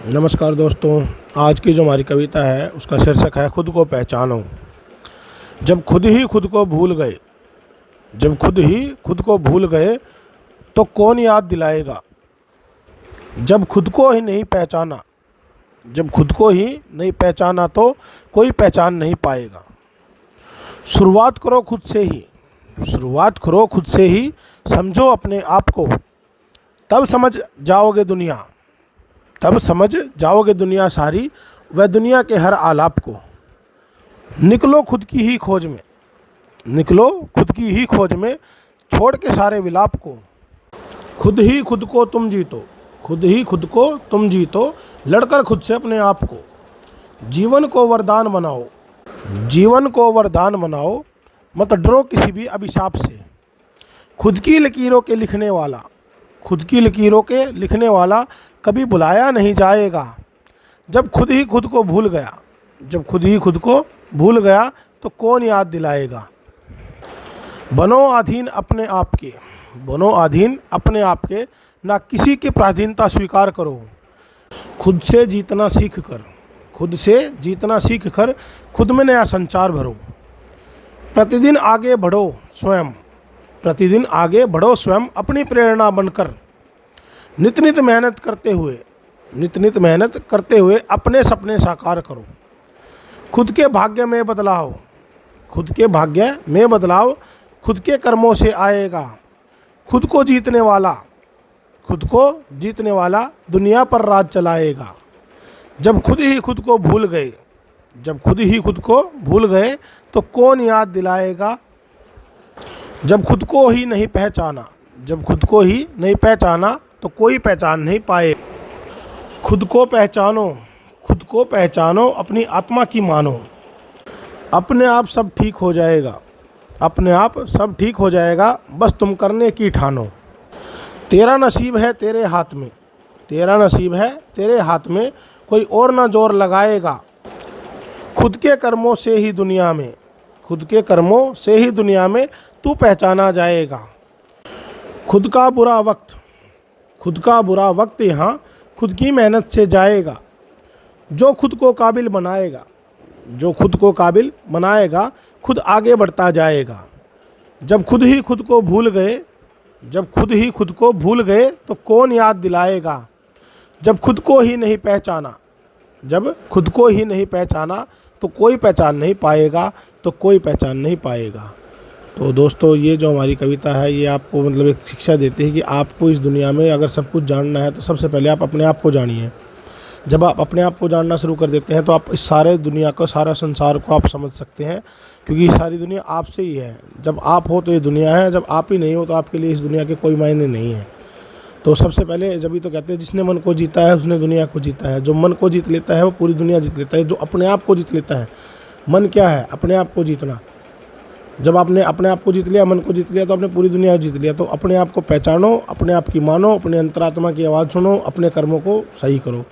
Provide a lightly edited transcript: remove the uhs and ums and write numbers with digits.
नमस्कार दोस्तों। आज की जो हमारी कविता है उसका शीर्षक है खुद को पहचानो। जब खुद ही खुद को भूल गए जब खुद ही खुद को भूल गए तो कौन याद दिलाएगा। जब खुद को ही नहीं पहचाना जब खुद को ही नहीं पहचाना तो कोई पहचान नहीं पाएगा। शुरुआत करो खुद से ही समझो अपने आप को। तब समझ जाओगे दुनिया सारी व दुनिया के हर आलाप को। निकलो खुद की ही खोज में छोड़ के सारे विलाप को। खुद ही खुद को तुम जीतो लड़कर खुद से अपने आप को। जीवन को वरदान बनाओ मत डरो किसी भी अभिशाप से। खुद की लकीरों के लिखने वाला कभी बुलाया नहीं जाएगा। जब खुद ही खुद को भूल गया तो कौन याद दिलाएगा। बनो अधीन अपने आप के ना किसी की पराधीनता स्वीकार करो। खुद से जीतना सीख कर खुद में नया संचार भरो। प्रतिदिन आगे बढ़ो स्वयं अपनी प्रेरणा बनकर। नित नित मेहनत करते हुए अपने सपने साकार करो। खुद के भाग्य में बदलाव खुद के कर्मों से आएगा। खुद को जीतने वाला दुनिया पर राज चलाएगा। जब खुद ही खुद भूल गए तो कौन याद दिलाएगा। जब खुद को ही नहीं पहचाना तो कोई पहचान नहीं पाए। खुद को पहचानो अपनी आत्मा की मानो। अपने आप सब ठीक हो जाएगा बस तुम करने की ठानो। तेरा नसीब है तेरे हाथ में कोई और ना जोर लगाएगा। खुद के कर्मों से ही दुनिया में तू पहचाना जाएगा। खुद का बुरा वक्त यहाँ खुद की मेहनत से जाएगा। जो खुद को बनाएगा खुद आगे बढ़ता जाएगा। जब खुद ही खुद को भूल गए तो कौन याद दिलाएगा। जब खुद को ही नहीं पहचाना तो कोई पहचान नहीं पाएगा। तो दोस्तों, ये जो हमारी कविता है ये आपको एक शिक्षा देती है कि आपको इस दुनिया में अगर सब कुछ जानना है तो सबसे पहले आप अपने आप को जानिए। जब आप अपने आप को जानना शुरू कर देते हैं तो आप इस सारे दुनिया को, सारा संसार को आप समझ सकते हैं, क्योंकि सारी दुनिया आपसे ही है। जब आप हो तो ये दुनिया है, जब आप ही नहीं हो तो आपके लिए इस दुनिया के कोई मायने नहीं है। तो सबसे पहले जब ही तो कहते हैं जिसने मन को जीता है उसने दुनिया को जीता है। जो मन को जीत लेता है वो पूरी दुनिया जीत लेता है। जो अपने आप को जीत लेता है, मन क्या है? अपने आप को जीतना। जब आपने अपने आप को जीत लिया, मन को जीत लिया, तो आपने पूरी दुनिया को जीत लिया। तो अपने आप को पहचानो, अपने आप की मानो, अपने अंतरात्मा की आवाज़ सुनो, अपने कर्मों को सही करो।